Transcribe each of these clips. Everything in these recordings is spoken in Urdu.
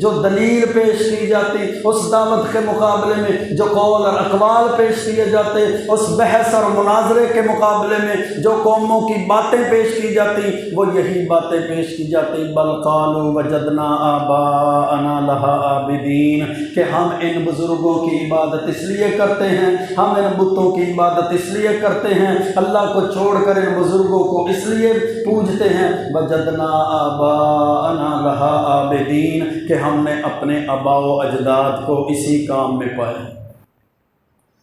جو دلیل پیش کی جاتی، اس دعوت کے مقابلے میں جو قول اور اقوال پیش کیے جاتے، اس بحث اور مناظرے کے مقابلے میں جو قوموں کی باتیں پیش کی جاتی، وہ یہی باتیں پیش کی جاتی، بل قالوا وجدنا آباءنا لہا عابدین، کہ ہم ان بزرگوں کی عبادت اس لیے کرتے ہیں، ہم ان بتوں کی عبادت اس لیے کرتے ہیں، اللہ کو چھوڑ کر ان بزرگوں کو اس لیے پوجتے ہیں، وجدنا آباءنا لہا عابدین، کہ ہم نے اپنے آباء و اجداد کو اسی کام میں پایا۔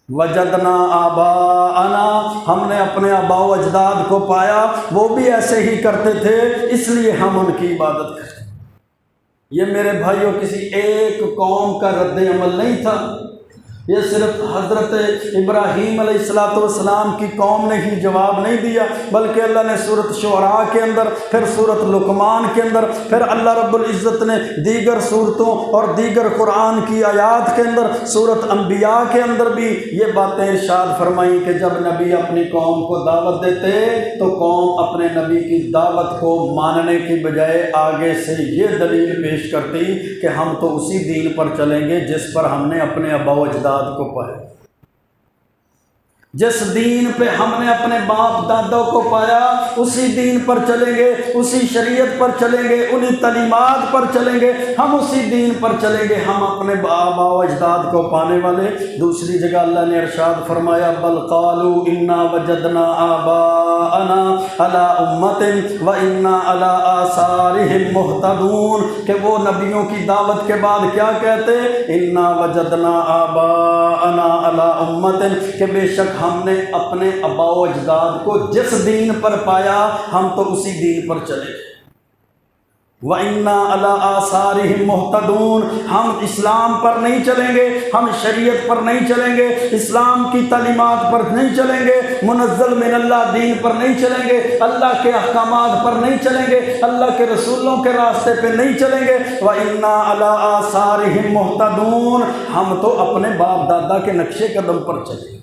وجدنا آباءنا، ہم نے اپنے آباء و اجداد کو پایا، وہ بھی ایسے ہی کرتے تھے، اس لیے ہم ان کی عبادت کرتے۔ یہ میرے بھائیوں کسی ایک قوم کا رد عمل نہیں تھا، یہ صرف حضرت ابراہیم علیہ السلام کی قوم نے ہی جواب نہیں دیا، بلکہ اللہ نے سورۃ شعراء کے اندر، پھر سورۃ لقمان کے اندر، پھر اللہ رب العزت نے دیگر صورتوں اور دیگر قرآن کی آیات کے اندر، سورۃ انبیاء کے اندر بھی یہ باتیں ارشاد فرمائیں کہ جب نبی اپنی قوم کو دعوت دیتے تو قوم اپنے نبی کی دعوت کو ماننے کی بجائے آگے سے یہ دلیل پیش کرتی کہ ہم تو اسی دین پر چلیں گے جس پر ہم نے اپنے آباء و اجداد کو پایا، جس دین پہ ہم نے اپنے باپ دادوں کو پایا اسی دین پر چلیں گے، اسی شریعت پر چلیں گے، انہی تعلیمات پر چلیں گے، ہم اسی دین پر چلیں گے، ہم اپنے آباء و اجداد کو پانے والے۔ دوسری جگہ اللہ نے ارشاد فرمایا بل قالوا انا وجدنا آباءنا علی امۃ وانا علی آثارہم مہتدون، کہ وہ نبیوں کی دعوت کے بعد کیا کہتے، انا وجدنا آباءنا علی امۃ، کہ بے شک ہم نے اپنے آباء و اجداد کو جس دین پر پایا ہم تو اسی دین پر چلے، وَإِنَّا عَلَىٰ آثَارِهِمْ مُهْتَدُونَ، ہم اسلام پر نہیں چلیں گے، ہم شریعت پر نہیں چلیں گے، اسلام کی تعلیمات پر نہیں چلیں گے، منزل من اللہ دین پر نہیں چلیں گے، اللہ کے احکامات پر نہیں چلیں گے، اللہ کے رسولوں کے راستے پہ نہیں چلیں گے، وَإِنَّا عَلَىٰ آثَارِهِمْ مُهْتَدُونَ، ہم تو اپنے باپ دادا کے نقشے قدم پر چلیں گے،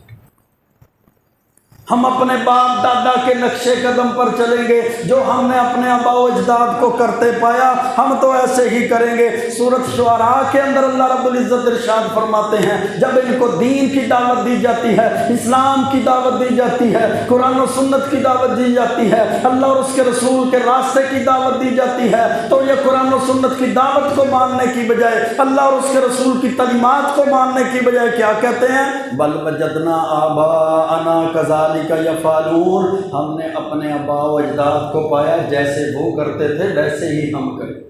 ہم اپنے باپ دادا کے نقشے قدم پر چلیں گے، جو ہم نے اپنے آباء و اجداد کو کرتے پایا ہم تو ایسے ہی کریں گے۔ سورۃ شعراء کے اندر اللہ رب العزت ارشاد فرماتے ہیں جب ان کو دین کی دعوت دی جاتی ہے، اسلام کی دعوت دی جاتی ہے، قرآن و سنت کی دعوت دی جاتی ہے، اللہ اور اس کے رسول کے راستے کی دعوت دی جاتی ہے، تو یہ قرآن و سنت کی دعوت کو ماننے کی بجائے، اللہ اور اس کے رسول کی تعلیمات کو ماننے کی بجائے کیا کہتے ہیں، بل وجدنا آباءنا کذالک یفعلون، ہم نے اپنے آباء و اجداد کو پایا جیسے وہ کرتے تھے ویسے ہی ہم کریں،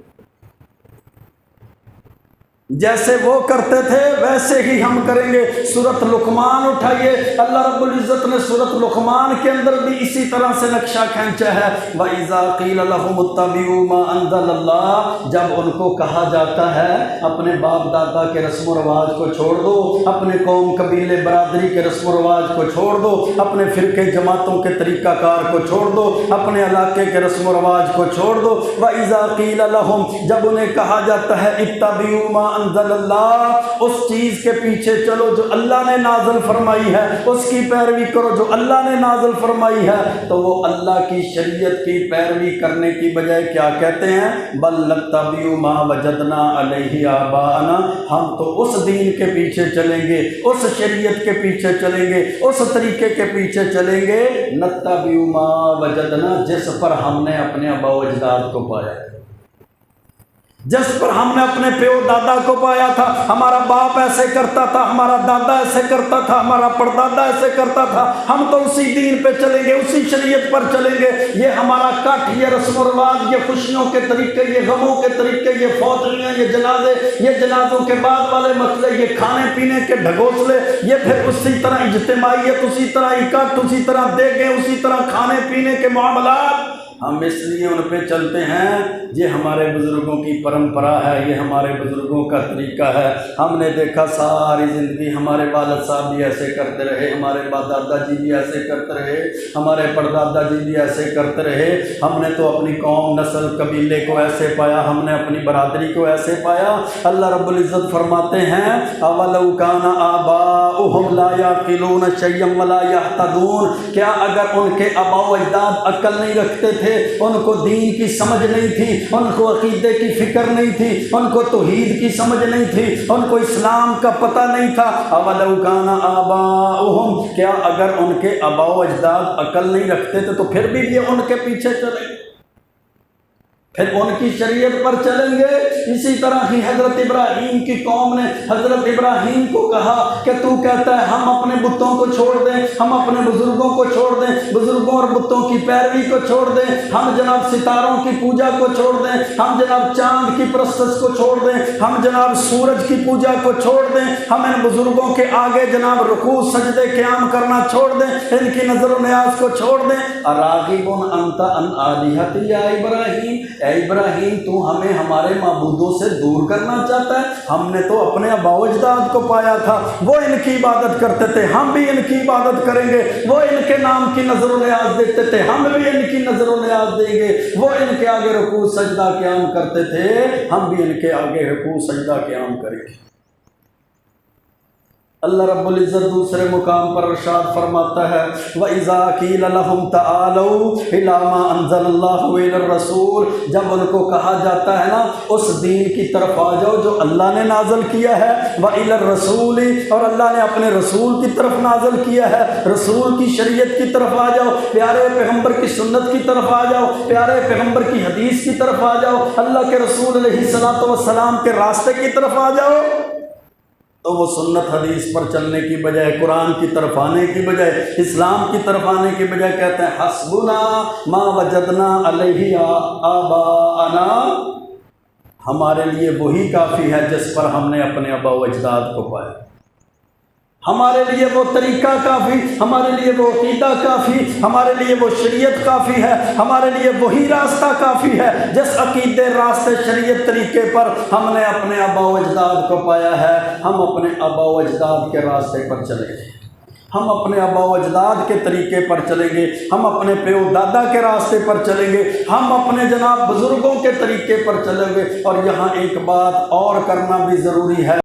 جیسے وہ کرتے تھے ویسے ہی ہم کریں گے۔ سورۃ لقمان اٹھائیے، اللہ رب العزت نے سورۃ لقمان کے اندر بھی اسی طرح سے نقشہ کھینچا ہے، وَإِذَا قِيلَ لَهُمُ اتَّبِعُوا مَا أَنزَلَ اللَّهُ، جب ان کو کہا جاتا ہے اپنے باپ دادا کے رسم و رواج کو چھوڑ دو، اپنے قوم قبیلے برادری کے رسم و رواج کو چھوڑ دو، اپنے فرقے جماعتوں کے طریقہ کار کو چھوڑ دو، اپنے علاقے کے رسم و رواج کو چھوڑ دو، وَإِذَا قِيلَ لَهُمْ، جب انہیں کہا جاتا ہے اتَّبِعُوا مَا انزل اللہ، اس چیز کے پیچھے چلو جو اللہ نے نازل فرمائی ہے، اس کی پیروی کرو جو اللہ نے نازل فرمائی ہے، تو وہ اللہ کی شریعت کی پیروی کرنے کی بجائے کیا کہتے ہیں، بل نتبع ما وجدنا علیہ آباءنا، ہم تو اس دین کے پیچھے چلیں گے، اس شریعت کے پیچھے چلیں گے، اس طریقے کے پیچھے چلیں گے، نتبع ما وجدنا، جس پر ہم نے اپنے آباء و اجداد کو پایا، جس پر ہم نے اپنے پیو دادا کو پایا تھا، ہمارا باپ ایسے کرتا تھا، ہمارا دادا ایسے کرتا تھا، ہمارا پردادا ایسے کرتا تھا، ہم تو اسی دین پہ چلیں گے، اسی شریعت پر چلیں گے، یہ ہمارا کٹ، یہ رسم و رواج، یہ خوشیوں کے طریقے، یہ غموں کے طریقے، یہ فوتیاں، یہ جنازے، یہ جنازوں کے بعد والے مسئلے، یہ کھانے پینے کے ڈھگوسلے، یہ پھر اسی طرح اجتماعیت، اسی طرح اکٹھ، اسی طرح دیگیں، اسی طرح کھانے پینے کے معاملات، ہم اس لیے ان پہ چلتے ہیں، یہ ہمارے بزرگوں کی پرمپرا ہے، یہ ہمارے بزرگوں کا طریقہ ہے، ہم نے دیکھا ساری زندگی ہمارے والد صاحب بھی ایسے کرتے رہے، ہمارے دادا جی بھی ایسے کرتے رہے، ہمارے پردادا جی بھی ایسے کرتے رہے، ہم نے تو اپنی قوم نسل قبیلے کو ایسے پایا، ہم نے اپنی برادری کو ایسے پایا۔ اللہ رب العزت فرماتے ہیں اَوَلَوْ كَانَ آبَاؤُهُمْ لَا يَعْقِلُونَ شَيْئًا وَلَا يَهْتَدُونَ، کیا اگر ان کے آباء و اجداد عقل نہیں رکھتے تھے، ان کو دین کی سمجھ نہیں تھی، ان کو عقیدے کی فکر نہیں تھی، ان کو توحید کی سمجھ نہیں تھی، ان کو اسلام کا پتہ نہیں تھا۔ اولو کان آباؤہم، کیا اگر ان کے آباء و اجداد عقل نہیں رکھتے تھے تو پھر بھی یہ ان کے پیچھے چلیں گے، پھر ان کی شریعت پر چلیں گے۔ اسی طرح ہی حضرت ابراہیم کی قوم نے حضرت ابراہیم کو کہا کہ تو کہتا ہے ہم اپنے بتوں کو چھوڑ دیں، ہم اپنے بزرگوں کو چھوڑ دیں، بزرگوں اور بتوں کی پیروی کو چھوڑ دیں، ہم جناب ستاروں کی پوجا کو چھوڑ دیں، ہم جناب چاند کی پرستش کو چھوڑ دیں، ہم جناب سورج کی پوجا کو چھوڑ دیں، ہم ان بزرگوں کے آگے جناب رکوع سجدے قیام کرنا چھوڑ دیں، ان کی نظر و نیاز کو چھوڑ دیں۔ اراغب انت عن آلہتی یا ابراہیم، اے ابراہیم تو ہمیں ہمارے معبودوں سے دور کرنا چاہتا ہے؟ ہم نے تو اپنے آباء و اجداد کو پایا تھا، وہ ان کی عبادت کرتے تھے، ہم بھی ان کی عبادت کریں گے، وہ ان کے نام کی نظر و نیاز دیتے تھے، ہم بھی ان کی نظر و نیاز دیں گے، وہ ان کے آگے رکوع سجدہ قیام کرتے تھے، ہم بھی ان کے آگے رکوع سجدہ قیام کریں گے۔ اللہ رب العزت دوسرے مقام پر ارشاد فرماتا ہے وَإِذَا قِيلَ لَهُمْ تَعَالَوْا إِلَىٰ مَا أَنزَلَ اللَّهُ إِلَى الرَّسُولِ، جب ان کو کہا جاتا ہے نا اس دین کی طرف آ جاؤ جو اللہ نے نازل کیا ہے، وَإِلَى الرَّسُولِ، اور اللہ نے اپنے رسول کی طرف نازل کیا ہے، رسول کی شریعت کی طرف آ جاؤ، پیارے پیغمبر کی سنت کی طرف آ جاؤ، پیارے پیغمبر کی حدیث کی طرف آ جاؤ، اللہ کے رسول علیہ الصلوۃ والسلام کے راستے کی طرف آ جاؤ، تو وہ سنت حدیث پر چلنے کی بجائے، قرآن کی طرف آنے کی بجائے، اسلام کی طرف آنے کی بجائے کہتے ہیں حسبنا ما وجدنا علیہ آباءنا، ہمارے لیے وہی کافی ہے جس پر ہم نے اپنے آباء و اجداد کو پایا، ہمارے لیے وہ طریقہ کافی، ہمارے لیے وہ عقیدہ کافی، ہمارے لیے وہ شریعت کافی ہے، ہمارے لیے وہی راستہ کافی ہے جس عقیدے، راستے، شریعت، طریقے پر ہم نے اپنے آباء و اجداد کو پایا ہے۔ ہم اپنے آباء و اجداد کے راستے پر چلیں گے، ہم اپنے آباء و اجداد کے طریقے پر چلیں گے، ہم اپنے پیو دادا کے راستے پر چلیں گے، ہم اپنے جناب بزرگوں کے طریقے پر چلیں گے۔ اور یہاں ایک بات اور کرنا بھی ضروری ہے،